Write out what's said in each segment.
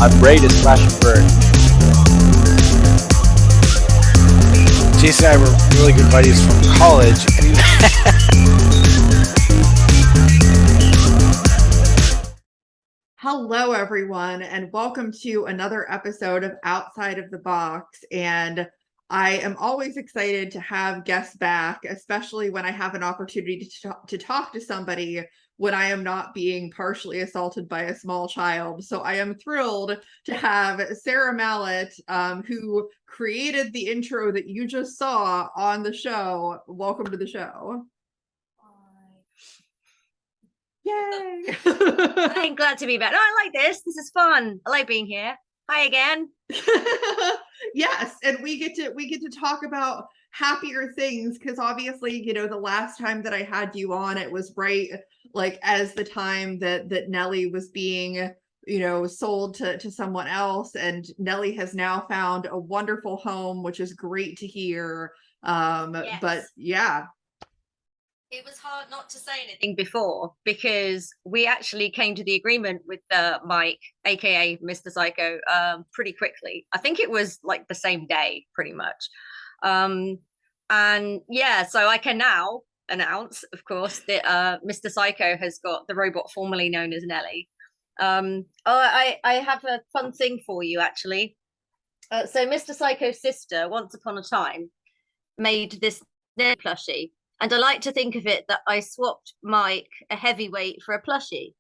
I'm ready to smash and burn. Jason and I were really good buddies from college, and Hello, everyone, and welcome to another episode of Outside of the Box. And I am always excited to have guests back, especially when I have an opportunity to talk to somebody when I am not being partially assaulted by a small child. So I am thrilled to have Sarah Malyan, who created the intro that you just saw on the show. Welcome to the show. Yay! I'm glad to be back. No, I like this. This is fun. I like being here. Hi again. Yes, and we get to talk about happier things, because obviously, you know, the last time that I had you on, it was right like as the time that Nelly was being, you know, sold to someone else, and Nelly has now found a wonderful home, which is great to hear. Yes. But yeah. It was hard not to say anything before, because we actually came to the agreement with Mike, aka Mr. Psycho, pretty quickly. I think it was like the same day, pretty much. And yeah, so I can now announce, of course, that Mr. Psycho has got the robot formerly known as Nelly. I have a fun thing for you, actually. So Mr. Psycho's sister, once upon a time, made this Nelly plushie. And I like to think of it that I swapped Mike a heavyweight for a plushie.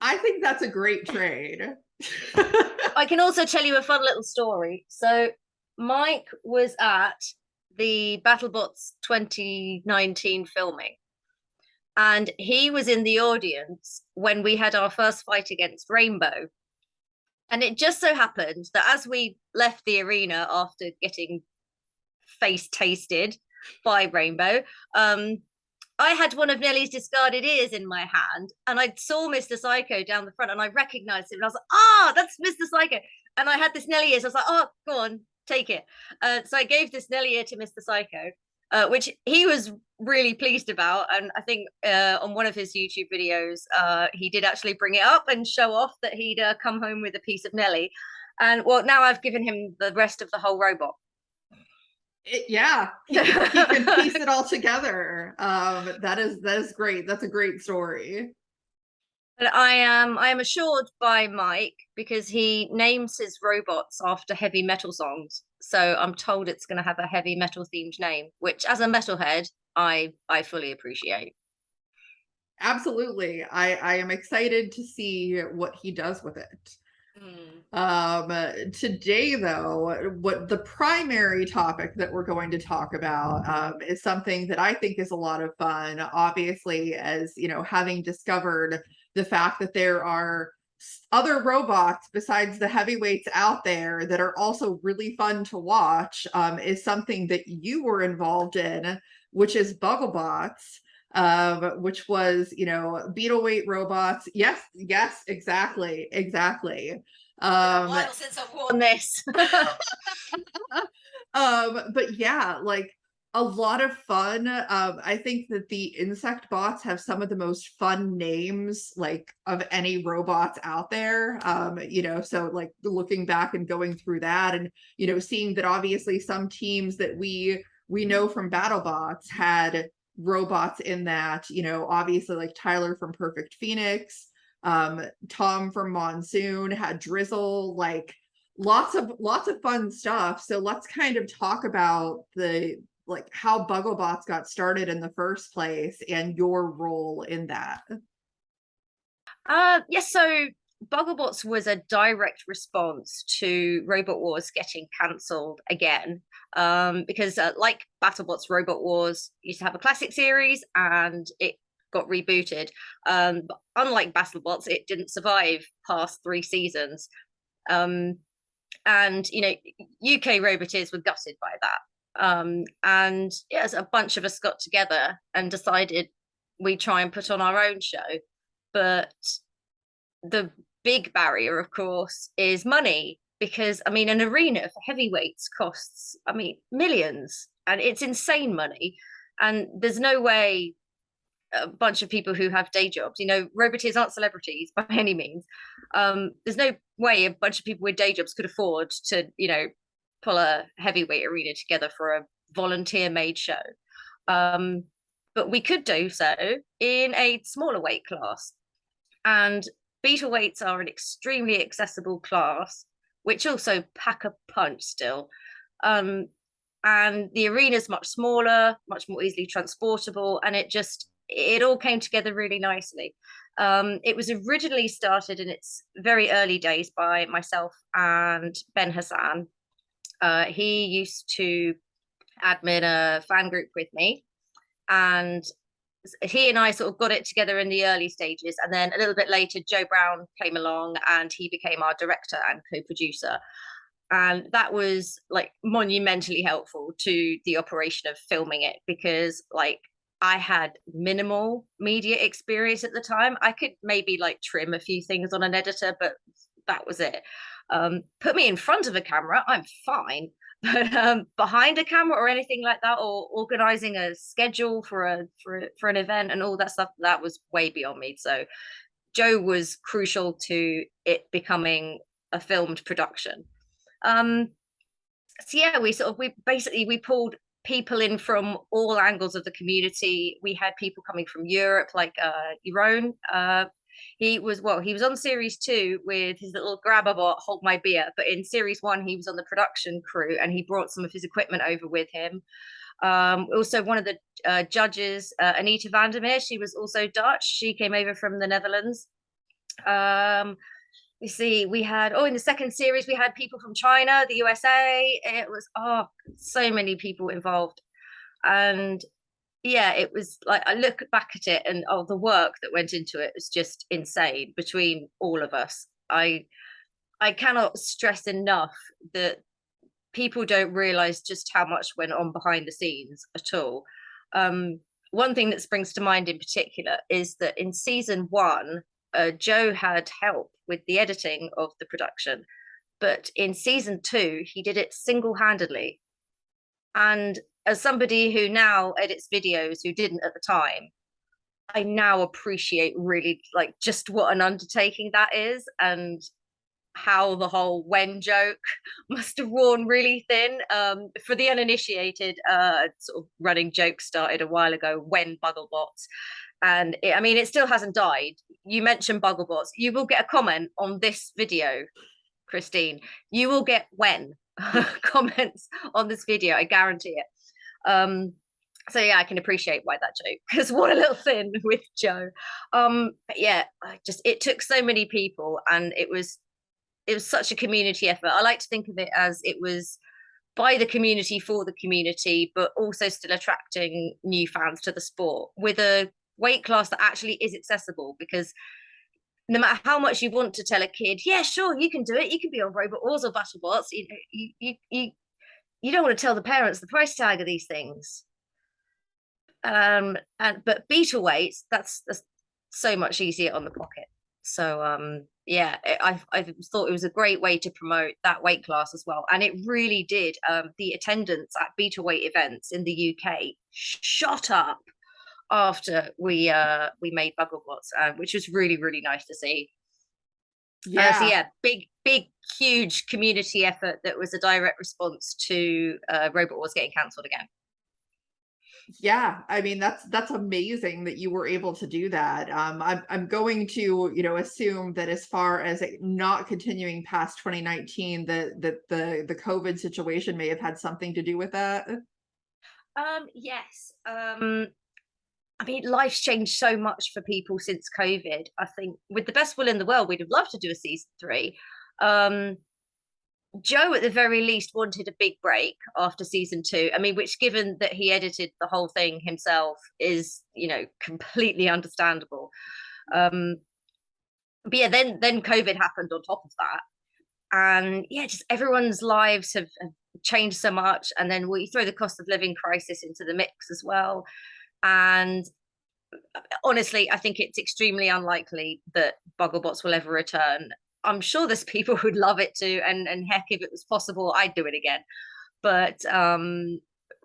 I think that's a great trade. I can also tell you a fun little story. So Mike was at the BattleBots 2019 filming, and he was in the audience when we had our first fight against Rainbow. And it just so happened that as we left the arena after getting face tasted by Rainbow, I had one of Nelly's discarded ears in my hand, and I saw Mr. Psycho down the front, and I recognized him, and I was like, that's Mr. Psycho. And I had this Nelly ears. I was like, oh, go on, take it. So I gave this Nelly ear to Mr. Psycho, which he was really pleased about. And I think on one of his YouTube videos, he did actually bring it up and show off that he'd come home with a piece of Nelly. And well, now I've given him the rest of the whole robot. Yeah, he can piece it all together. That is great. That's a great story. And I am assured by Mike, because he names his robots after heavy metal songs. So I'm told it's going to have a heavy metal themed name, which, as a metalhead, I fully appreciate. Absolutely. I am excited to see what he does with it. Today, though, what the primary topic that we're going to talk about is something that I think is a lot of fun. Obviously, as you know, having discovered the fact that there are other robots besides the heavyweights out there that are also really fun to watch, is something that you were involved in, which is Bugglebots. Which was, you know, Beetleweight robots. Yes, exactly. A while since I've worn this. But yeah, like a lot of fun. I think that the insect bots have some of the most fun names, like, of any robots out there. You know, so like looking back and going through that, and you know, seeing that obviously some teams that we know from BattleBots had robots in that, you know, obviously like Tyler from Perfect Phoenix, Tom from Monsoon had Drizzle, like lots of fun stuff. So let's kind of talk about the like how Bugglebots got started in the first place and your role in that. Yes, so Bugglebots was a direct response to Robot Wars getting cancelled again, because like BattleBots, Robot Wars used to have a classic series and it got rebooted. But unlike BattleBots, it didn't survive past 3 seasons. And you know, UK Roboteers were gutted by that. And yes, a bunch of us got together and decided we'd try and put on our own show. But the big barrier, of course, is money, because I mean, an arena for heavyweights costs, I mean, millions, and it's insane money, and there's no way a bunch of people who have day jobs. You know, roboteers aren't celebrities by any means. There's no way a bunch of people with day jobs could afford to, you know, pull a heavyweight arena together for a volunteer made show. But we could do so in a smaller weight class. And beta weights are an extremely accessible class, which also pack a punch still. And the arena is much smaller, much more easily transportable, and it all came together really nicely. It was originally started in its very early days by myself and Ben Hassan. He used to admin a fan group with me, and he and I sort of got it together in the early stages, and then a little bit later Joe Brown came along and he became our director and co-producer, and that was like monumentally helpful to the operation of filming it, because like I had minimal media experience at the time. I could maybe like trim a few things on an editor, but that was it. Put me in front of a camera, I'm fine, but behind a camera or anything like that, or organizing a schedule for an event and all that stuff, that was way beyond me. So Joe was crucial to it becoming a filmed production. So yeah, we pulled people in from all angles of the community. We had people coming from Europe, like Jeroen. He was on series 2 with his little grabber bot, Hold My Beer. But in series 1, he was on the production crew and he brought some of his equipment over with him. Also, one of the judges, Anita Vandermeer, she was also Dutch. She came over from the Netherlands. You see, we had in the second series we had people from China, the USA. It was so many people involved, and yeah, it was like I look back at it and the work that went into it was just insane between all of us. I cannot stress enough that people don't realize just how much went on behind the scenes at all. One thing that springs to mind in particular is that in season 1, Joe had help with the editing of the production, but in season 2 he did it single-handedly. And as somebody who now edits videos who didn't at the time, I now appreciate really like just what an undertaking that is, and how the whole when joke must have worn really thin. For the uninitiated, sort of running joke started a while ago, when Bugglebots, and it still hasn't died. You mentioned Bugglebots, you will get a comment on this video, Christine. You will get when comments on this video, I guarantee it. So yeah, I can appreciate why that joke has worn a little thin with Joe. But yeah, it took so many people, and it was such a community effort. I like to think of it as it was by the community for the community, but also still attracting new fans to the sport with a weight class that actually is accessible. Because no matter how much you want to tell a kid, yeah, sure, you can do it, you can be on Robot Wars or BattleBots, you don't want to tell the parents the price tag of these things. But beta weights, that's so much easier on the pocket. So yeah, I thought it was a great way to promote that weight class as well, and it really did. The attendance at beta weight events in the UK shot up after we made Bugglebots, which was really, really nice to see. Yeah. So yeah, big huge community effort that was a direct response to Robot Wars getting cancelled again. Yeah, that's amazing that you were able to do that. I'm going to assume that as far as it not continuing past 2019, that the COVID situation may have had something to do with that. Yes. Life's changed so much for people since COVID. I think with the best will in the world, we'd have loved to do a season 3. Joe, at the very least, wanted a big break after season 2. Which, given that he edited the whole thing himself, is completely understandable. But yeah, then COVID happened on top of that, and yeah, just everyone's lives have changed so much, and then we throw the cost of living crisis into the mix as well. And honestly, I think it's extremely unlikely that Bugglebots will ever return. I'm sure there's people who'd love it to, and heck, if it was possible, I'd do it again. But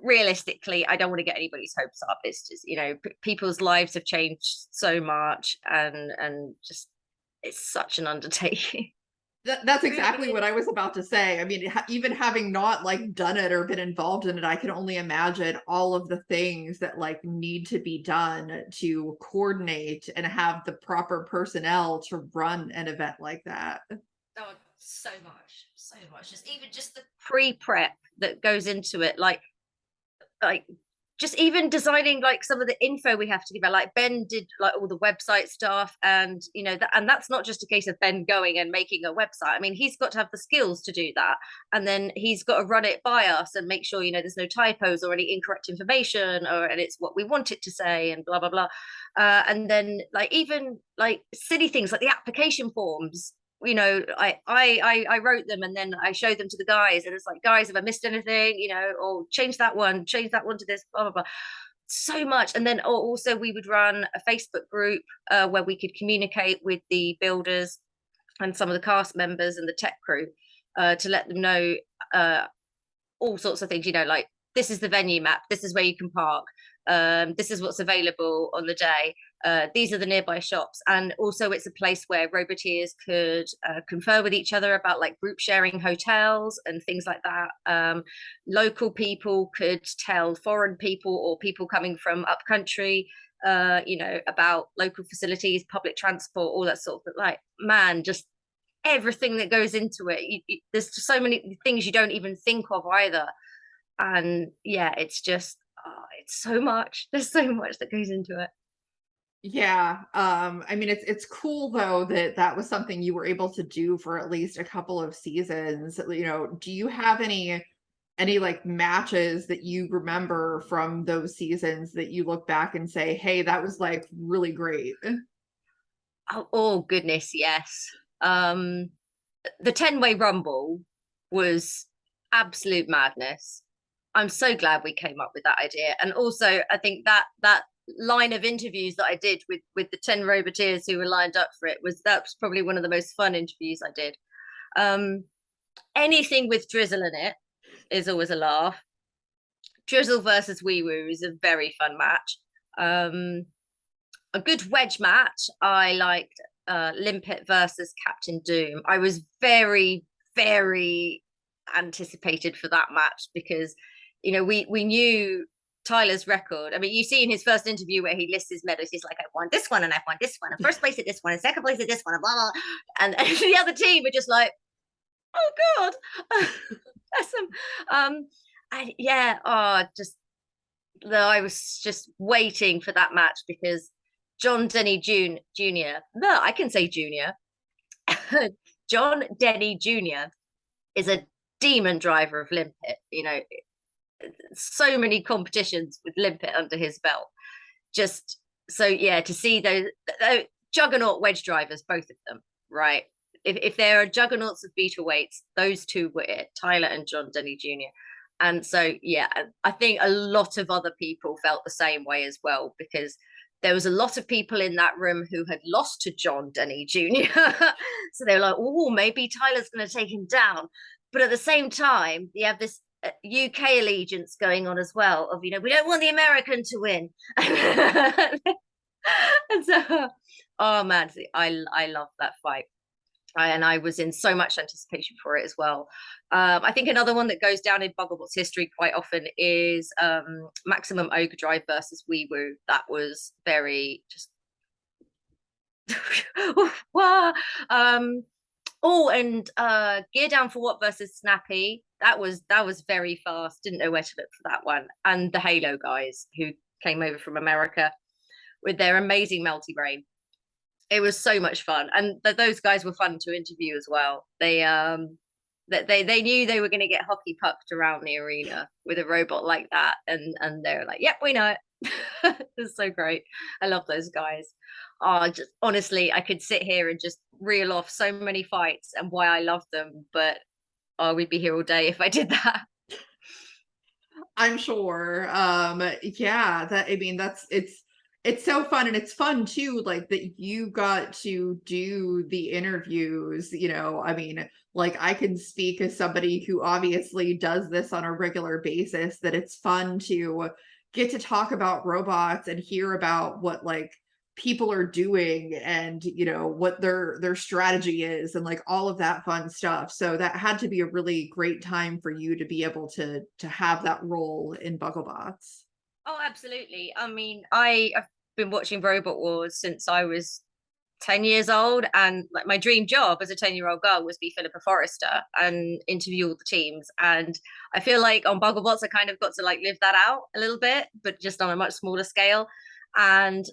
realistically, I don't want to get anybody's hopes up. It's just, you know, people's lives have changed so much, and just it's such an undertaking. That's exactly what I was about to say. I mean, even having not like done it or been involved in it, I can only imagine all of the things that like need to be done to coordinate and have the proper personnel to run an event like that. Oh, so much. Just the pre-prep that goes into it, like just even designing like some of the info we have to give out. Like Ben did like all the website stuff, and you know that, and that's not just a case of Ben going and making a website. I mean, he's got to have the skills to do that, and then he's got to run it by us and make sure, you know, there's no typos or any incorrect information, and it's what we want it to say, and blah blah blah. And then like even like silly things like the application forms, you know, I wrote them and then I showed them to the guys, and it's like, guys, have I missed anything, you know, or change that one to this, blah blah blah. So much. And then also we would run a Facebook group where we could communicate with the builders and some of the cast members and the tech crew to let them know all sorts of things, you know, like this is the venue map, this is where you can park, this is what's available on the day, these are the nearby shops. And also it's a place where roboteers could confer with each other about like group sharing hotels and things like that. Local people could tell foreign people or people coming from up country, you know, about local facilities, public transport, all that sort of, like, man, just everything that goes into it. There's just so many things you don't even think of either. And yeah, it's just it's so much. There's so much that goes into it. Yeah. I mean, it's cool though that that was something you were able to do for at least a couple of seasons. You know, do you have any like matches that you remember from those seasons that you look back and say, hey, that was like really great? Oh goodness, yes. The 10-way rumble was absolute madness. I'm so glad we came up with that idea. And also I think that line of interviews that I did with the 10 roboteers who were lined up for it, that's probably one of the most fun interviews I did. Anything with Drizzle in it is always a laugh. Drizzle versus Wee Woo is a very fun match. A good wedge match, I liked Limpet versus Captain Doom. I was very, very anticipated for that match because, you know, we knew Tyler's record. I mean, you see in his first interview where he lists his medals, he's like, I've won this one and I've won this one, and first place at this one and second place at this one, and blah blah. And the other team are just like, oh god, that's some. And yeah, I was just waiting for that match because John Denny Jr. No, I can say Junior. John Denny Jr. is a demon driver of Limpet. You know, so many competitions with Limpet under his belt. Just so, yeah, to see those juggernaut wedge drivers, both of them, right? If there are juggernauts of beta weights, those two were it, Tyler and John Denny Jr. And so, yeah, I think a lot of other people felt the same way as well, because there was a lot of people in that room who had lost to John Denny Jr. So they were like, oh, maybe Tyler's going to take him down. But at the same time, you have this UK allegiance going on as well of, you know, we don't want the American to win. And so, oh man, I love that fight. And I was in so much anticipation for it as well. I think another one that goes down in Bugglebots history quite often is Maximum Overdrive versus Wee Woo. That was very just wow. Oh, and Gear Down for What versus Snappy. That was very fast. Didn't know where to look for that one. And the Halo guys who came over from America with their amazing melty brain. It was so much fun, and those guys were fun to interview as well. They knew they were going to get hockey pucked around the arena with a robot like that, and they were like, "Yep, we know it." It was so great. I love those guys. Just honestly, I could sit here and just reel off so many fights and why I love them, but we'd be here all day if I did that. I'm sure. Yeah, that, I mean, it's it's so fun, and it's fun too, like that you got to do the interviews, you know. I mean, like I can speak as somebody who obviously does this on a regular basis, that it's fun to get to talk about robots and hear about what like people are doing, and you know what their strategy is, and like all of that fun stuff. So that had to be a really great time for you to be able to have that role in Bugglebots. Oh, absolutely. I mean, I've been watching Robot Wars since I was 10 years old, and like my dream job as a 10-year-old girl was be Philippa Forrester and interview all the teams. And I feel like on Bugglebots I kind of got to like live that out a little bit, but just on a much smaller scale. And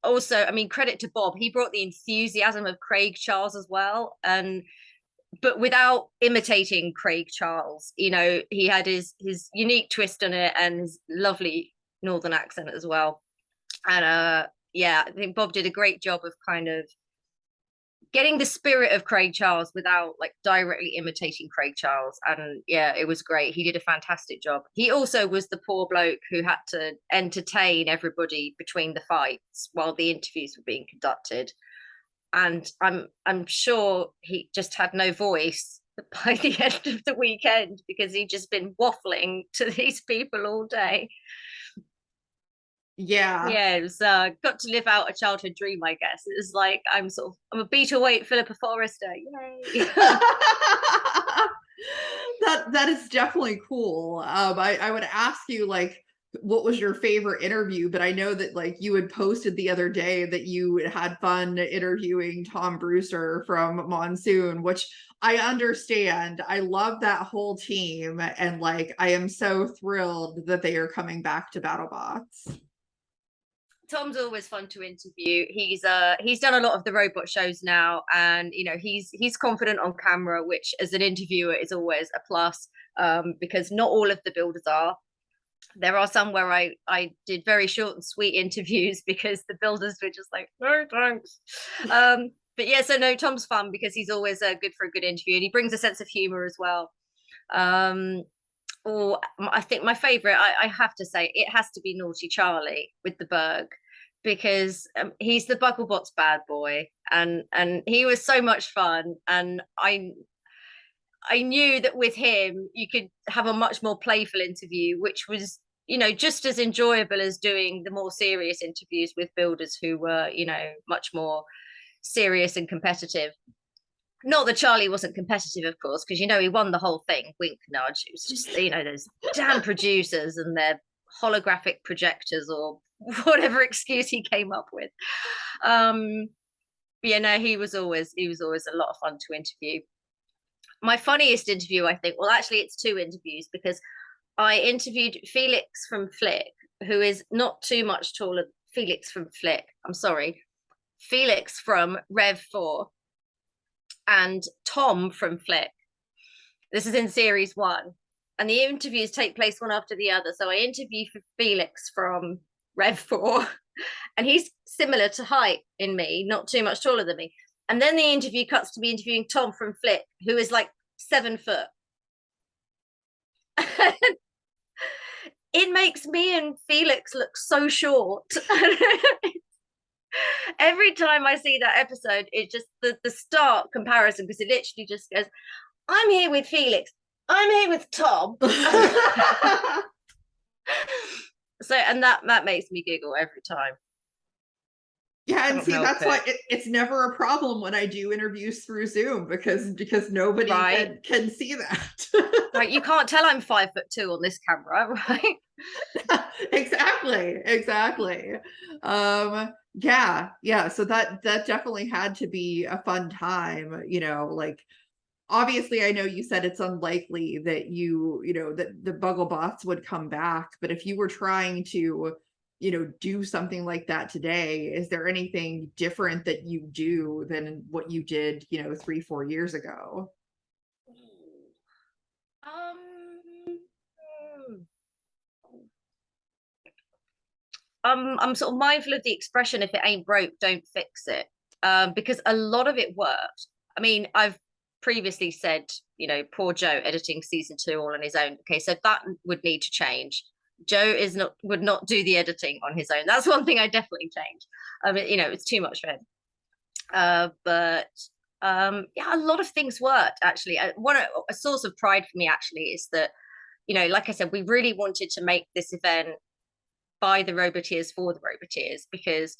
also, I mean, credit to Bob, he brought the enthusiasm of Craig Charles as well, and but without imitating Craig Charles. You know, he had his unique twist on it and his lovely northern accent as well. And yeah, I think Bob did a great job of kind of getting the spirit of Craig Charles without like directly imitating Craig Charles. And yeah, it was great. He did a fantastic job. He also was the poor bloke who had to entertain everybody between the fights while the interviews were being conducted. And I'm sure he just had no voice by the end of the weekend because he'd just been waffling to these people all day. Yeah. It was got to live out a childhood dream, I guess. It was like I'm a beta weight Philippa Forrester. Yay. That is definitely cool. I would ask you like what was your favorite interview, but I know that like you had posted the other day that you had fun interviewing Tom Brewster from Monsoon, which I understand. I love that whole team, and like I am so thrilled that they are coming back to BattleBots. Tom's always fun to interview. He's done a lot of the robot shows now, and you know he's confident on camera, which as an interviewer is always a plus, because not all of the builders are. There are some where I did very short and sweet interviews because the builders were just like, no thanks. But yeah, so no, Tom's fun because he's always good for a good interview, and he brings a sense of humor as well. Or I think my favorite, I have to say, it has to be Naughty Charlie with the Berg, because he's the Bugglebots bad boy, and he was so much fun, and I knew that with him you could have a much more playful interview, which was, you know, just as enjoyable as doing the more serious interviews with builders who were, you know, much more serious and competitive. Not that Charlie wasn't competitive, of course, because, you know, he won the whole thing, wink nudge. It was just, you know, those damn producers and their holographic projectors or whatever excuse he came up with. Yeah, no, he was always a lot of fun to interview. My funniest interview, I think, well, actually it's two interviews, because I interviewed Felix from Flick, who is not too much taller. Felix from Rev 4, and Tom from Flick. This is in series 1, and the interviews take place one after the other. So I interview for Felix from Rev 4, and he's similar to height in me, not too much taller than me. And then the interview cuts to me interviewing Tom from Flick, who is like 7 foot. It makes me and Felix look so short. Every time I see that episode, it's just the stark comparison, because it literally just goes, I'm here with Felix, I'm here with Tom. So, and that makes me giggle every time. Yeah, and see, that's why it's never a problem when I do interviews through Zoom, because nobody can see that. Right, you can't tell I'm 5'2" on this camera, right? Exactly. Yeah. So that definitely had to be a fun time, you know, like obviously I know you said it's unlikely that you know, that the Bugglebots would come back, but if you were trying to, you know, do something like that today, is there anything different that you do than what you did, you know, 3-4 years ago? I'm sort of mindful of the expression, if it ain't broke, don't fix it, because a lot of it worked. I mean, I've previously said, you know, poor Joe editing season 2 all on his own. Okay, so that would need to change. Joe would not do the editing on his own. That's one thing I definitely changed. I mean, it's too much for him. But yeah, a lot of things worked actually. A source of pride for me actually is that, like I said, we really wanted to make this event by the Roboteers for the Roboteers, because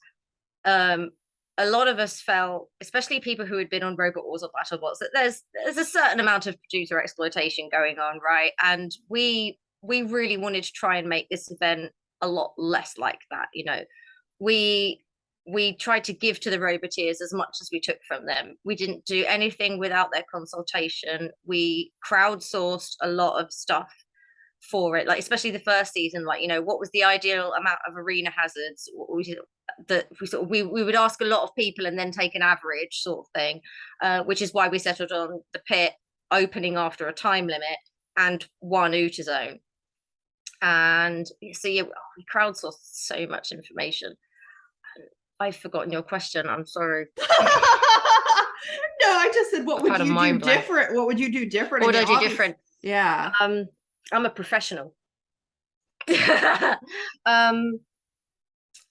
a lot of us felt, especially people who had been on Robot Wars or BattleBots, that there's a certain amount of producer exploitation going on, right? And we really wanted to try and make this event a lot less like that. We tried to give to the Roboteers as much as we took from them. We didn't do anything without their consultation. We crowdsourced a lot of stuff for it, like especially the first season, like what was the ideal amount of arena hazards that we would ask a lot of people and then take an average sort of thing, which is why we settled on the pit opening after a time limit and 1 OOTA zone. And so yeah, we crowdsourced so much information. I've forgotten your question, I'm sorry. No, I just said, what would you do different? What would you do different? What would I do different? Yeah. I'm a professional.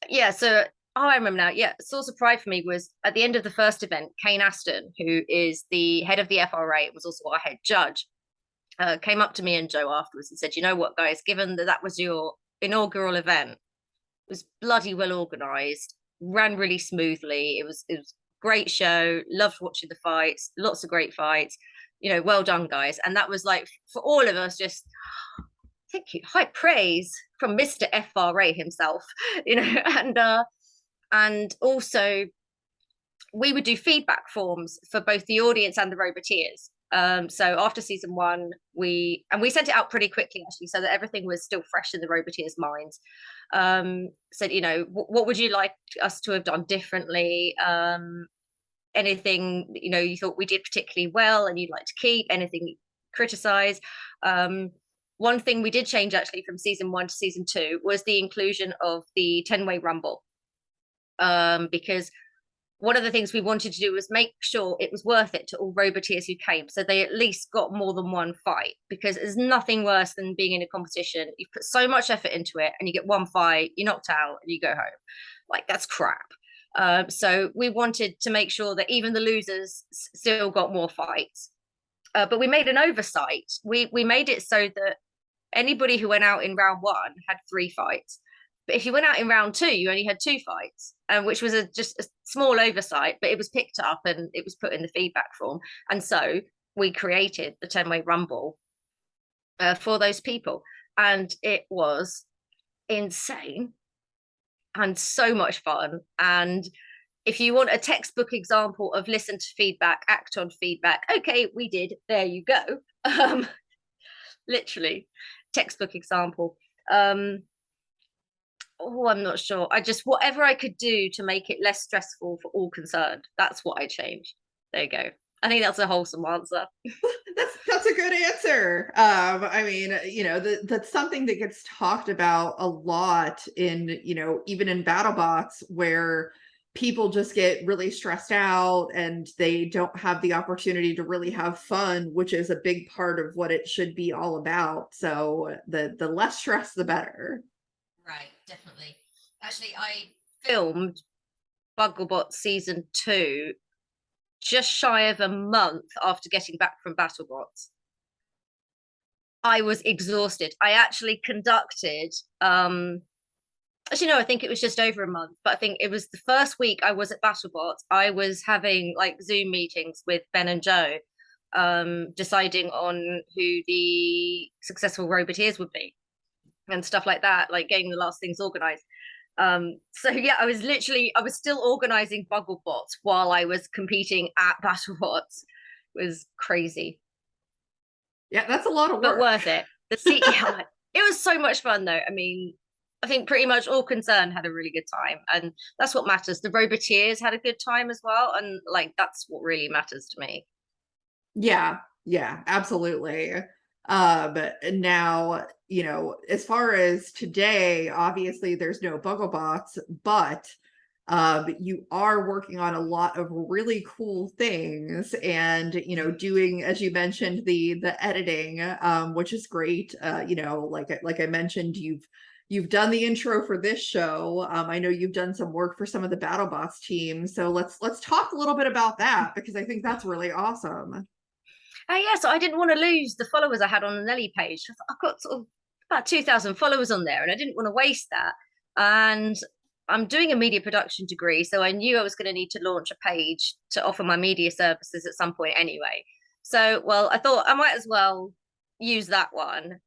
Yeah, so I remember now. Yeah, source of pride for me was at the end of the first event, Kane Aston, who is the head of the FRA, was also our head judge, came up to me and Joe afterwards and said, "You know what, guys, given that was your inaugural event, it was bloody well organized, ran really smoothly, it was great show, loved watching the fights, lots of great fights, well done, guys." And that was like, for all of us, just thank you, high praise from Mr. FRA himself, and also we would do feedback forms for both the audience and the Roboteers. So after season 1, we sent it out pretty quickly actually, so that everything was still fresh in the Roboteers' minds. Said, what would you like us to have done differently? Anything you thought we did particularly well and you'd like to keep, anything you criticize. One thing we did change actually from season 1 to season 2 was the inclusion of the 10-way rumble, because one of the things we wanted to do was make sure it was worth it to all Roboteers who came, so they at least got more than one fight, because there's nothing worse than being in a competition. You've put so much effort into it and you get one fight, you're knocked out and you go home. Like, that's crap. So we wanted to make sure that even the losers still got more fights. But we made an oversight. We made it so that anybody who went out in round 1 had 3 fights. But if you went out in round 2, you only had 2 fights, which was just a small oversight, but it was picked up and it was put in the feedback form. And so we created the 10-way rumble for those people. And it was insane and so much fun. And if you want a textbook example of listen to feedback, act on feedback, okay, we did, there you go. Literally textbook example. I'm not sure. Whatever I could do to make it less stressful for all concerned, that's what I changed. There you go. I think that's a wholesome answer. That's a good answer. I mean, that's something that gets talked about a lot in, even in BattleBots, where people just get really stressed out and they don't have the opportunity to really have fun, which is a big part of what it should be all about. So the less stress, the better. Right, definitely. Actually, I filmed Bugglebots season 2 just shy of a month after getting back from BattleBots. I was exhausted. I actually conducted, actually no, I think it was just over a month, but I think it was the first week I was at BattleBots. I was having like Zoom meetings with Ben and Joe, deciding on who the successful Roboteers would be and stuff like that, like getting the last things organized. So yeah, I was still organizing Bugglebots while I was competing at BattleBots. It was crazy. Yeah, that's a lot of work. But worth it. Yeah, it was so much fun though. I mean, I think pretty much all concerned had a really good time, and that's what matters. The Roboteers had a good time as well, and like that's what really matters to me. Yeah, absolutely. Now, as far as today, obviously there's no Bugglebots, but You are working on a lot of really cool things, and doing, as you mentioned, the editing, which is great. Like I mentioned, you've done the intro for this show. I know you've done some work for some of the BattleBots team, so let's talk a little bit about that, because I think that's really awesome. Yeah, so I didn't want to lose the followers I had on the Nelly page. I've got sort of about 2,000 followers on there, and I didn't want to waste that. And I'm doing a media production degree, so I knew I was going to need to launch a page to offer my media services at some point anyway. So, well, I thought I might as well use that one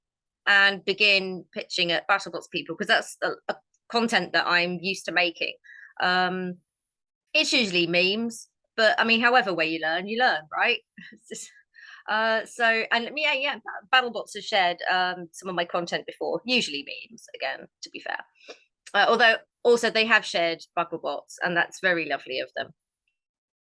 and begin pitching at BattleBots people, because that's a content that I'm used to making. It's usually memes, but I mean, however way you learn, right? And yeah, BattleBots have shared some of my content before, usually memes again, to be fair. Although also they have shared Bugglebots, and that's very lovely of them.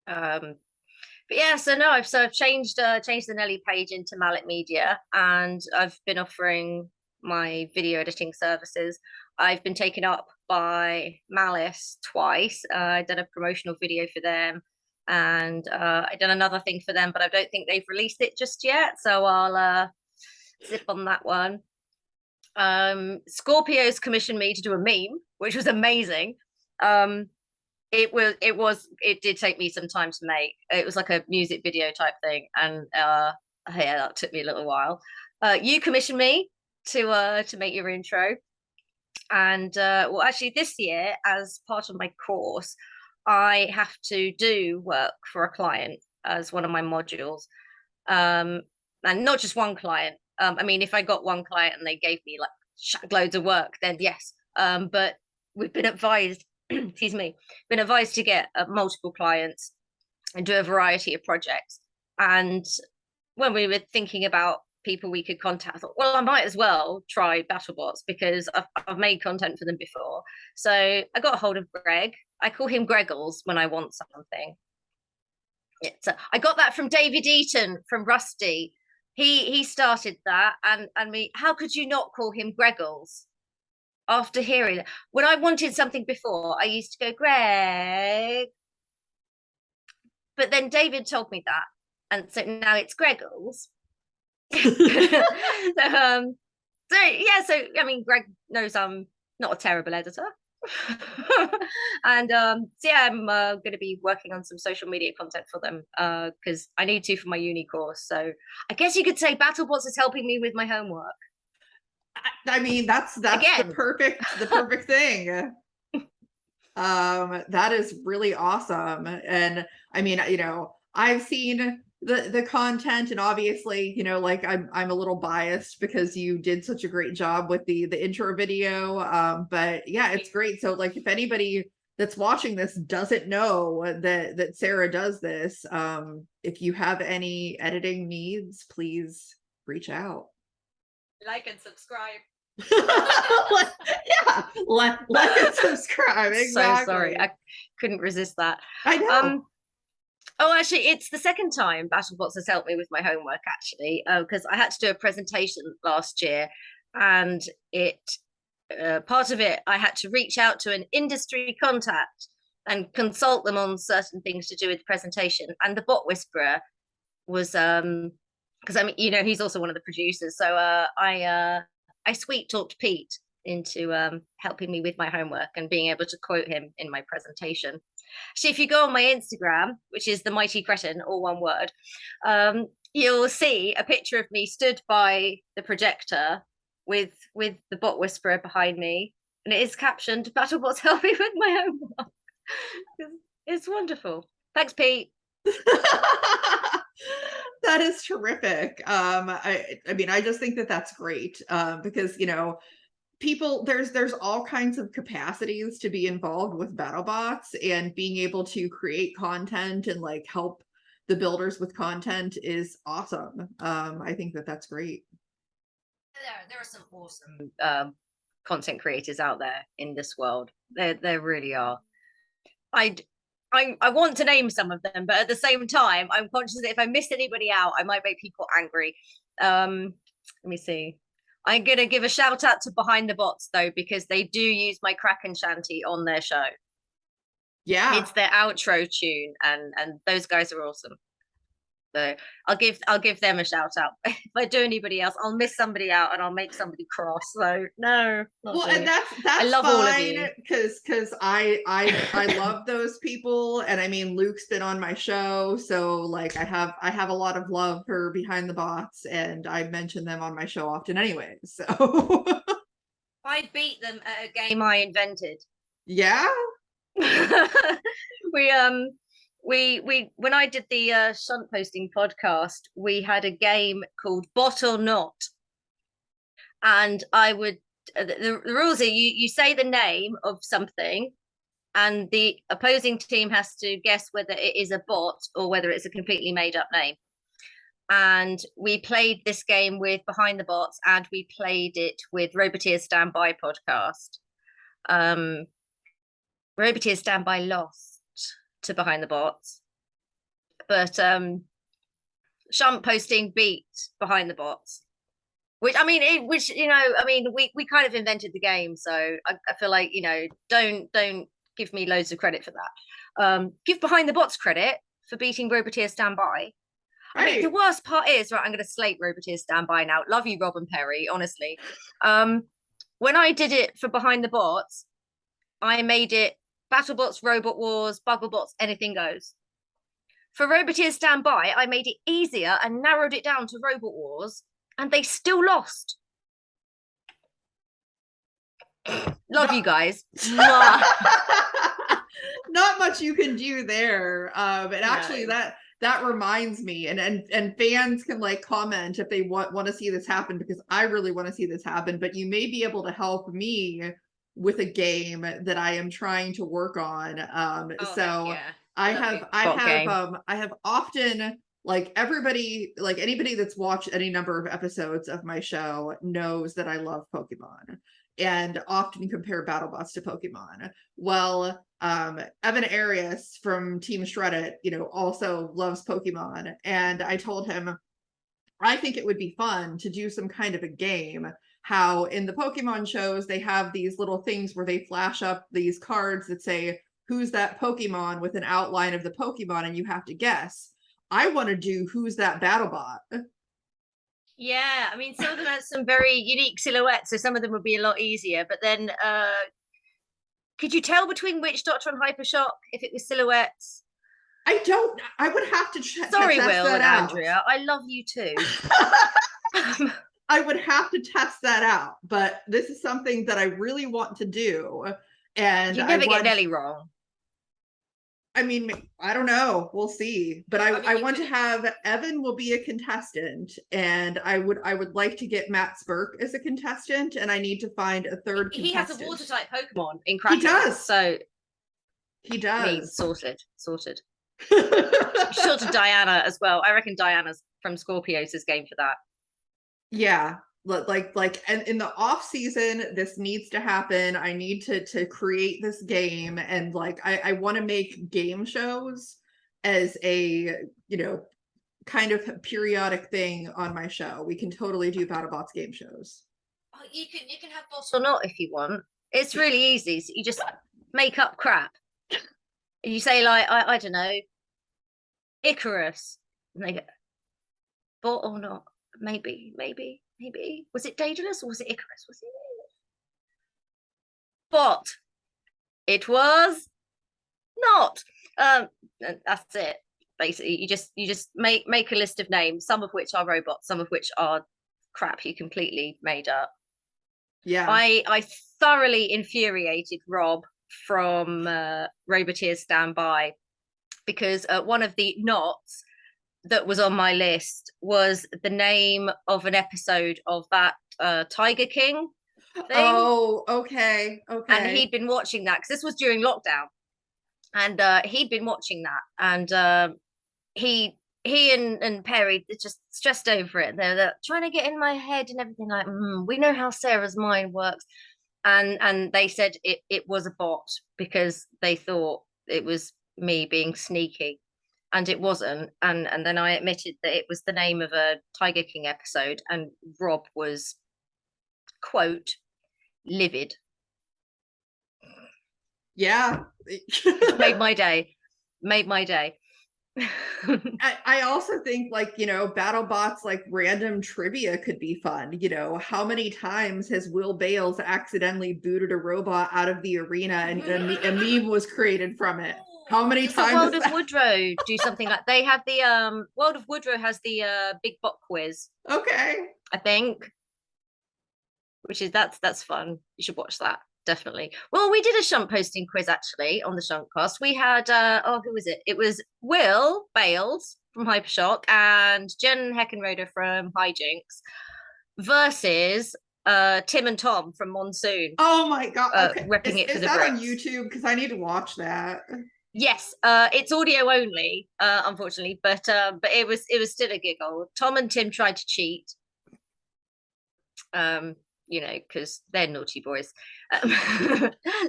But yeah, I've changed the Nelly page into Mallet Media, and I've been offering my video editing services. I've been taken up by Malice twice. I did a promotional video for them, and I done another thing for them, but I don't think they've released it just yet, so I'll zip on that one. Scorpio's commissioned me to do a meme, which was amazing. It did take me some time to make. It was like a music video type thing, and yeah, that took me a little while. You commissioned me to make your intro, and well, actually this year, as part of my course, I have to do work for a client as one of my modules, and not just one client. I mean, if I got one client and they gave me like loads of work, then yes. But we've been advised, excuse me, been advised to get multiple clients and do a variety of projects. And when we were thinking about people we could contact, I thought, well, I might as well try BattleBots, because I've made content for them before. So I got a hold of Greg. I call him Greggles when I want something. I got that from David Eaton from Rusty. He started that, and me. How could you not call him Greggles? After hearing that, when I wanted something before, I used to go Greg, but then David told me that, and so now it's Greggles. So I mean, Greg knows I'm not a terrible editor. And I'm going to be working on some social media content for them, because I need to for my uni course. So I guess you could say BattleBots is helping me with my homework. I mean, that's Again. the perfect thing. That is really awesome. And I mean, I've seen the content, and obviously, like I'm a little biased because you did such a great job with the intro video. But yeah, it's great. So like, if anybody that's watching this doesn't know that Sarah does this, if you have any editing needs, please reach out. Like and subscribe. Yeah, like and subscribe. Exactly. So sorry, I couldn't resist that. I know. Oh, actually, it's the second time BattleBots has helped me with my homework, actually, because I had to do a presentation last year, and part of it, I had to reach out to an industry contact and consult them on certain things to do with the presentation. And the bot whisperer was, because I mean, he's also one of the producers. So I sweet talked Pete into helping me with my homework and being able to quote him in my presentation. Actually, if you go on my Instagram, which is the Mighty Cretin, all one word, you'll see a picture of me stood by the projector with the bot whisperer behind me, and it is captioned "BattleBots help me with my homework." It's wonderful. Thanks, Pete. That is terrific. I mean, I just think that's great, because people, there's all kinds of capacities to be involved with BattleBots, and being able to create content and like help the builders with content is awesome. I think that's great. There are some awesome content creators out there in this world. There really are. I want to name some of them, but at the same time, I'm conscious that if I miss anybody out, I might make people angry. Let me see. I'm going to give a shout out to Behind the Bots, though, because they do use my Kraken shanty on their show. Yeah. It's their outro tune, and those guys are awesome. So I'll give them a shout out. If I do anybody else, I'll miss somebody out and I'll make somebody cross. So no, Well, and that's I love fine, all of you, because I love those people, and I mean Luke's been on my show, so like I have a lot of love for Behind the Bots, and I mention them on my show often anyway. So I beat them at a game I invented. yeah. we when I did the shunt posting podcast, we had a game called Bot or Not, and I would the rules are you say the name of something, and the opposing team has to guess whether it is a bot or whether it's a completely made up name. And we played this game with Behind the Bots, and we played it with Roboteer Standby podcast. Roboteer Standby lost to Behind the Bots, but Shunt posting beat Behind the Bots, which I mean, we kind of invented the game, so I feel like don't give me loads of credit for that. Give Behind the Bots credit for beating Roboteer Standby. I mean, the worst part is, right, I'm going to slate Roboteer Standby now. Love you, Rob and Perry, honestly. When I did it for Behind the Bots, I made it BattleBots, Robot Wars, Bugglebots, anything goes. For Roboteer Standby, I made it easier and narrowed it down to Robot Wars, and they still lost. Love you guys. Not much you can do there. And actually, that reminds me, and fans can like comment if they want to see this happen, because I really want to see this happen. But you may be able to help me with a game that I am trying to work on. I have often, like everybody, like anybody that's watched any number of episodes of my show knows that I love Pokemon, and often compare BattleBots to Pokemon. Well, Evan Arias from Team Shreddit, also loves Pokemon, and I told him I think it would be fun to do some kind of a game. How in the Pokemon shows they have these little things where they flash up these cards that say who's that Pokemon with an outline of the Pokemon, and you have to guess. I want to do who's that BattleBot. Yeah, I mean, some of them have some very unique silhouettes, so some of them would be a lot easier. But then, could you tell between Witch Doctor and Hypershock if it was silhouettes? I would have to check. Sorry, Will and Andrea. I love you too. I would have to test that out, but this is something that I really want to do. And you never get Nelly wrong. I mean, I don't know. We'll see. But I want to have Evan will be a contestant, and I would like to get Matt Spurk as a contestant, and I need to find a third contestant. He has a water type Pokemon in Kraken. He does. So he does. Sorted. Sure to Diana as well. I reckon Diana's from Scorpios is game for that. Yeah. Like and in the off season, this needs to happen. I need to create this game, and like I want to make game shows as a kind of periodic thing on my show. We can totally do BattleBots game shows. Oh, you can have Bots or Not if you want. It's really easy. So you just make up crap. You say like I don't know, Icarus, and they go Bot or Not. Maybe. Was it Daedalus or was it Icarus? Was it Bot? It was not. That's it. Basically, you just make a list of names, some of which are robots, some of which are crap you completely made up. Yeah. I thoroughly infuriated Rob from Roboteer Standby, because one of the knots that was on my list was the name of an episode of that Tiger King thing. Oh, okay. And he'd been watching that because this was during lockdown, and he'd been watching that, and he and Perry just stressed over it. They're trying to get in my head and everything, like we know how Sarah's mind works, and they said it was a bot because they thought it was me being sneaky. And it wasn't, and then I admitted that it was the name of a Tiger King episode, and Rob was, quote, livid. Yeah. Made my day. Made my day. I also think, like, you know, BattleBots, like random trivia could be fun. You know, how many times has Will Bales accidentally booted a robot out of the arena and a meme was created from it? How many Does times? the World of Woodrow do something like they have the World of Woodrow has the big bot quiz, Okay. I think, which is that's fun. You should watch that. Definitely. Well, we did a shunt posting quiz actually on the Shuntcast. We had who was it? It was Will Bales from Hypershock and Jen Herchenroeder from HiJinx versus Tim and Tom from Monsoon. Oh my god. Okay. Repping it for is the that Brits. on YouTube? Because I need to watch that. Yes, it's audio only, unfortunately, but it was still a giggle. Tom and Tim tried to cheat. You know, because they're naughty boys.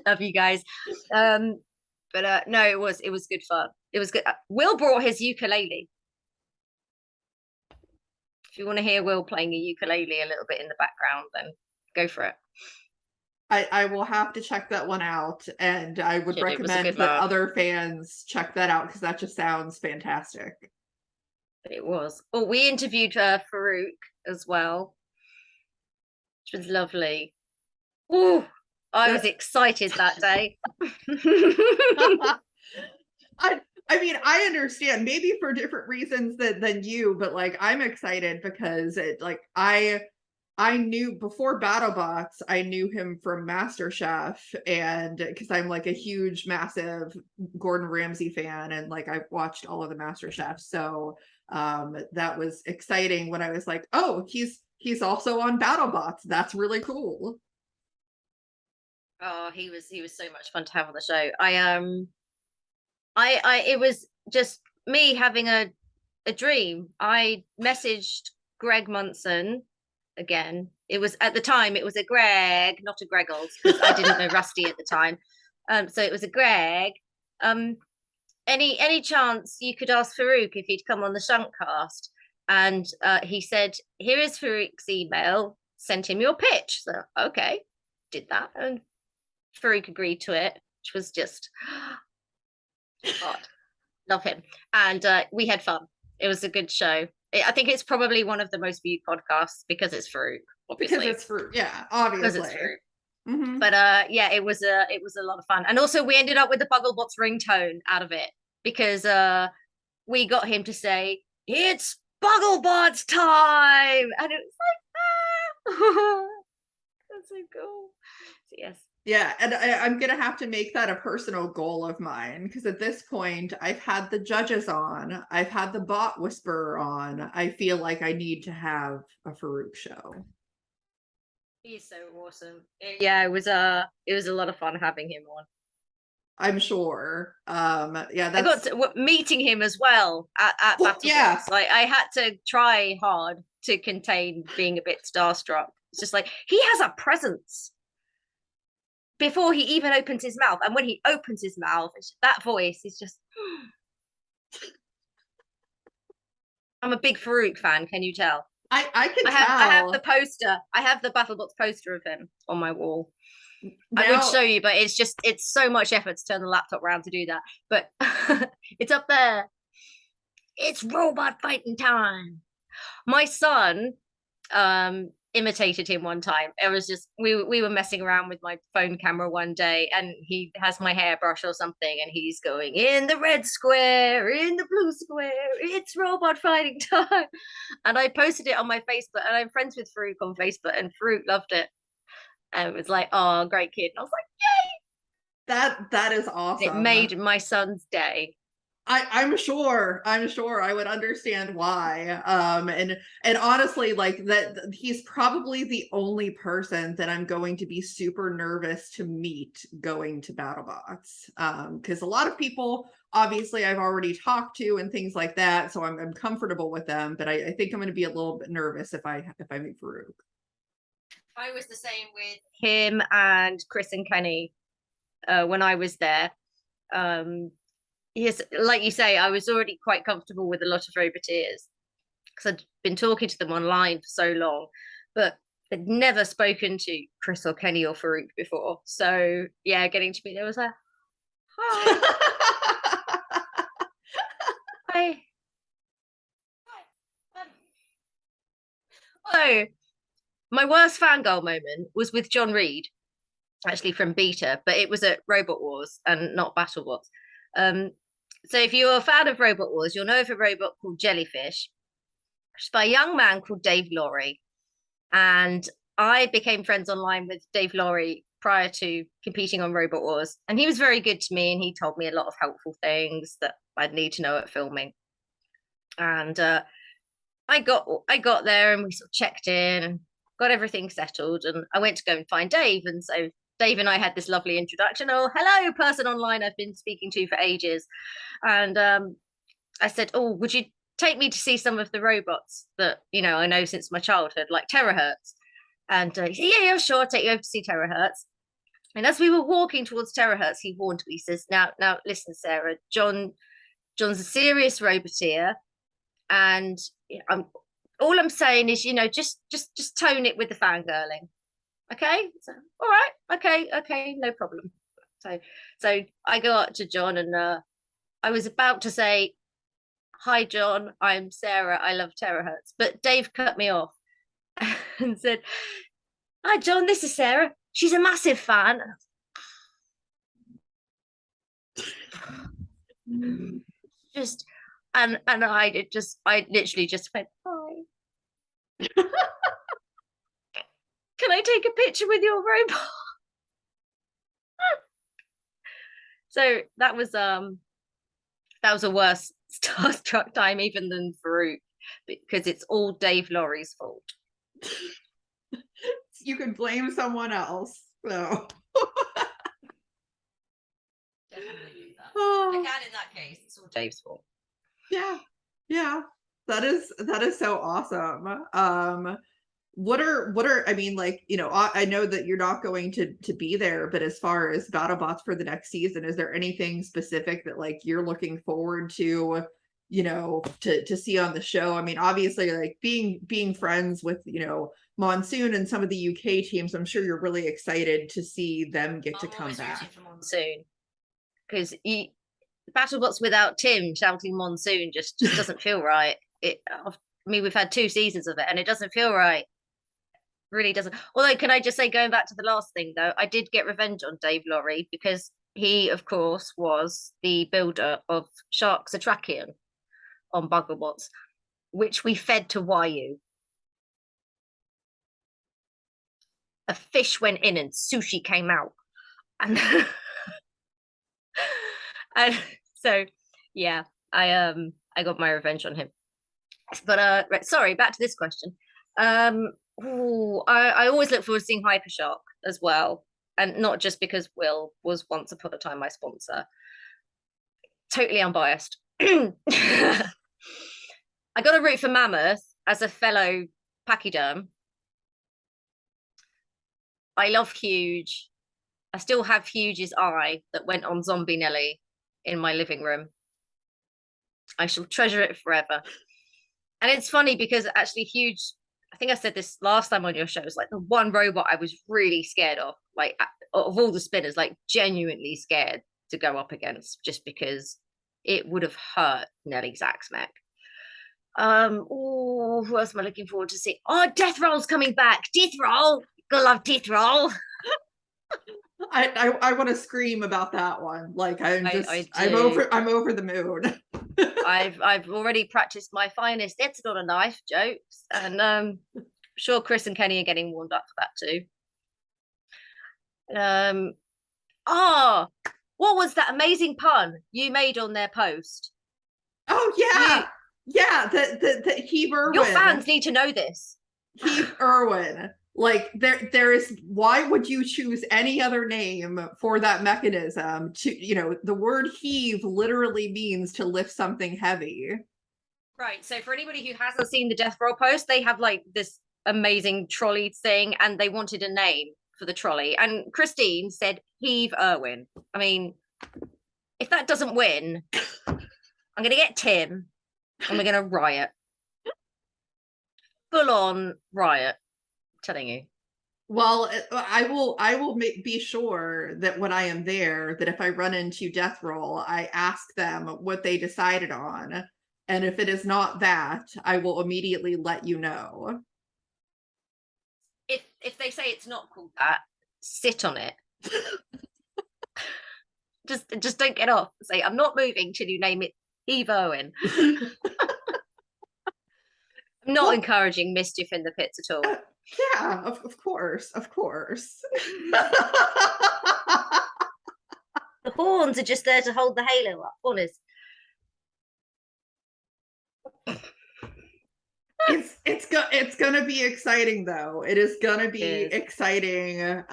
Love you guys. But no, it was good fun. It was good. Will brought his ukulele. If you want to hear Will playing a ukulele a little bit in the background, then go for it. I will have to check that one out, and I would recommend that other fans check that out because that just sounds fantastic. It was. Oh, we interviewed Faruq as well, which was lovely. Oh, I was excited that day. I mean, I understand maybe for different reasons than you, but like I'm excited because it like I knew before BattleBots, I knew him from MasterChef, and because I'm like a huge, massive Gordon Ramsay fan, and like I've watched all of the MasterChef, so that was exciting when I was like, oh, he's also on BattleBots. That's really cool. Oh, he was so much fun to have on the show. It was just me having a dream. I messaged Greg Monsoon again. It was at the time it was a Greg, not a Greggles, because I didn't know Rusty at the time. So it was a Greg. Any chance you could ask Faruq if he'd come on the Shuntcast? And he said, here is Faruq's email. Send him your pitch. So okay, did that, and Faruq agreed to it, which was just God, love him. And we had fun. It was a good show. I think it's probably one of the most viewed podcasts because it's Faruq, obviously. Because it's Faruq, yeah, obviously. Because it's Faruq. But yeah, it was a lot of fun. And also we ended up with the Bugglebots ringtone out of it because we got him to say, it's Bugglebots time, and it was like, ah, that's so cool. So, yes. Yeah, and I'm gonna have to make that a personal goal of mine because at this point I've had the judges on, I've had the bot whisperer on. I feel like I need to have a Faruq show. He's so awesome. Yeah, it was a lot of fun having him on. I'm sure. Yeah, I got to, meeting him as well at BattleBots. Yeah. Like I had to try hard to contain being a bit starstruck. It's just like he has a presence before he even opens his mouth, and when he opens his mouth, that voice is just. I'm a big Faruq fan. Can you tell? I can tell. I have the poster. I have the BattleBots poster of him on my wall. Now, I would show you, but it's so much effort to turn the laptop around to do that. But it's up there. It's robot fighting time. My son imitated him one time. It was just we were messing around with my phone camera one day, and he has my hairbrush or something, and he's going, in the red square, in the blue square, it's robot fighting time. And I posted it on my Facebook, and I'm friends with Faruq on Facebook, and Faruq loved it. And it was like, oh, great kid. And I was like, yay! That is awesome. It made my son's day. I'm sure I would understand why. And honestly, like that he's probably the only person that I'm going to be super nervous to meet going to BattleBots. Because a lot of people obviously I've already talked to and things like that, so I'm comfortable with them, but I think I'm gonna be a little bit nervous if I meet Faruq. I was the same with him and Chris and Kenny when I was there. Yes, like you say, I was already quite comfortable with a lot of Roboteers because I'd been talking to them online for so long, but I'd never spoken to Chris or Kenny or Faruq before. So yeah, getting to meet them was like, Hi. Hi. Oh, my worst fangirl moment was with John Reed, actually from Beta, but it was at Robot Wars and not BattleBots. So if you're a fan of Robot Wars, you'll know of a robot called Jellyfish. It's by a young man called Dave Laurie. And I became friends online with Dave Laurie prior to competing on Robot Wars. And he was very good to me, and he told me a lot of helpful things that I'd need to know at filming. And I got there, and we sort of checked in and got everything settled. And I went to go and find Dave. And so Dave and I had this lovely introduction. Oh, hello, person online I've been speaking to for ages. And I said, oh, would you take me to see some of the robots that, you know, I know since my childhood, like Terahertz? And he said, yeah, sure, I'll take you over to see Terahertz. And as we were walking towards Terahertz, he warned me, he says, now, listen, Sarah, John's a serious roboteer. And all I'm saying is, you know, just tone it with the fangirling. Okay? So, all right, okay, no problem. So I go up to John, and I was about to say, hi, John, I'm Sarah, I love Terahertz. But Dave cut me off and said, hi, John, this is Sarah. She's a massive fan. Just, and I literally just went, hi. Can I take a picture with your robot? So that was a worse starstruck time even than Faruq, because it's all Dave Laurie's fault. You could blame someone else. So Definitely do that. Oh. I can in that case. It's all Dave's fault. Yeah. That is so awesome. What are I mean, like, you know, I know that you're not going to be there, but as far as BattleBots for the next season, is there anything specific that like you're looking forward to, you know, to see on the show? I mean, obviously, like being friends with, you know, Monsoon and some of the UK teams, I'm sure you're really excited to see them get to come back. For Monsoon, because BattleBots without Tim shouting Monsoon just doesn't feel right. I mean, we've had 2 seasons of it, and it doesn't feel right. Really doesn't. Although, can I just say, going back to the last thing though, I did get revenge on Dave Laurie, because he, of course, was the builder of Shark's Atrakion on Bugglebots, which we fed to YU. A fish went in and sushi came out, and and so yeah, I got my revenge on him. But right, sorry, back to this question. I always look forward to seeing Hypershock as well, and not just because Will was once upon a time my sponsor. Totally unbiased. I got to root for Mammoth as a fellow pachyderm. I love Huge. I still have Huge's eye that went on Zombie Nelly in my living room. I shall treasure it forever. And it's funny because actually Huge, I think I said this last time on your show, was like the one robot I was really scared of, like of all the spinners, like genuinely scared to go up against, just because it would have hurt Nelly's axe mech. Oh, who else am I looking forward to see? Oh, Death Roll's coming back. Death Roll. Gotta love Death Roll. I want to scream about that one. Like I'm over the moon. I've already practiced my finest "it's not a knife" jokes, and I'm sure Chris and Kenny are getting warmed up for that too. What was that amazing pun you made on their post? Oh yeah, the Heave Irwin. Your fans need to know this. Heave Irwin. Like there is, why would you choose any other name for that mechanism? To, you know, the word heave literally means to lift something heavy. Right. So for anybody who hasn't seen the Death Roll post, they have like this amazing trolley thing, and they wanted a name for the trolley. And Christine said Heave Irwin. I mean, if that doesn't win, I'm gonna get Tim and we're gonna riot. Full on riot. Telling you. Well, I will be sure that when I am there, that if I run into Death Roll, I ask them what they decided on. And if it is not that, I will immediately let you know. If they say it's not called that, sit on it. Just don't get off. Say, I'm not moving till you name it Eve Owen. I'm not encouraging mischief in the pits at all. Yeah, of course, of course. The horns are just there to hold the halo up, honest. It's gonna be exciting though. It is gonna be exciting.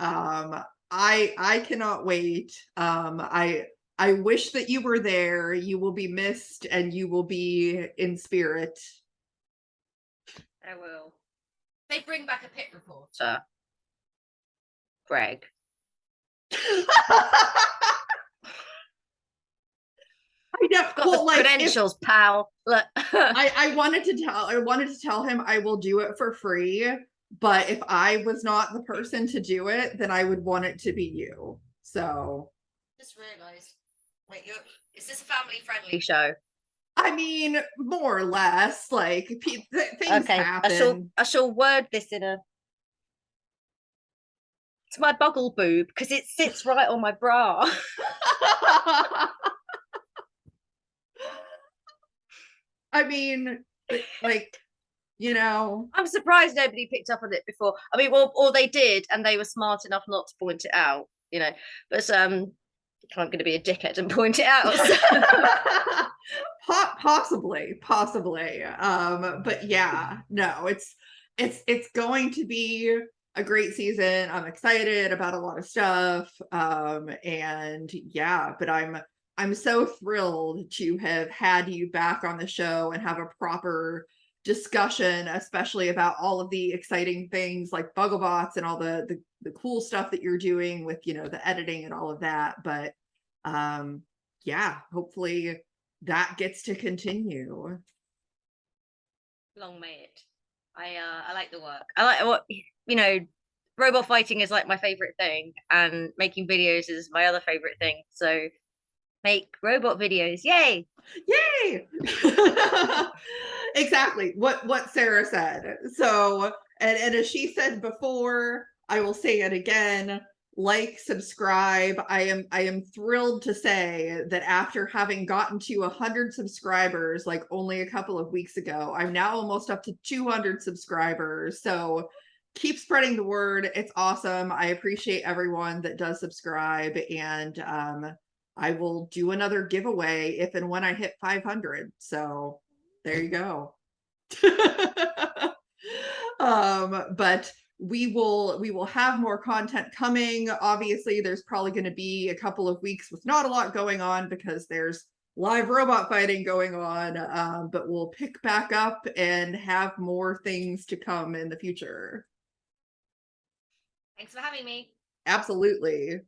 I cannot wait. I wish that you were there. You will be missed and you will be in spirit. I will. They bring back a pit reporter. Greg. I know. Got the credentials, pal. Look. I wanted to tell him I will do it for free, but if I was not the person to do it, then I would want it to be you. So just realized. Wait, is this a family friendly show? I mean, more or less, like things happen. I shall word this in a. It's my buggle boob because it sits right on my bra. I mean, like, you know, I'm surprised nobody picked up on it before. I mean, well, or they did, and they were smart enough not to point it out, you know. But I'm going to be a dickhead and point it out. Possibly. But yeah, no, it's going to be a great season. I'm excited about a lot of stuff. And yeah, but I'm so thrilled to have had you back on the show and have a proper discussion, especially about all of the exciting things like Bugglebots and all the cool stuff that you're doing with, you know, the editing and all of that. But yeah, hopefully that gets to continue. Long may it. I like the work. I like what, you know, robot fighting is like my favorite thing, and making videos is my other favorite thing. So make robot videos. Yay! Exactly what Sarah said. So and as she said before, I will say it again, like, subscribe. I am thrilled to say that after having gotten to 100 subscribers like only a couple of weeks ago, I'm now almost up to 200 subscribers. So keep spreading the word. It's awesome. I appreciate everyone that does subscribe, and I will do another giveaway if and when I hit 500. So there you go. But we will have more content coming. Obviously, there's probably going to be a couple of weeks with not a lot going on because there's live robot fighting going on. But we'll pick back up and have more things to come in the future. Thanks for having me. Absolutely.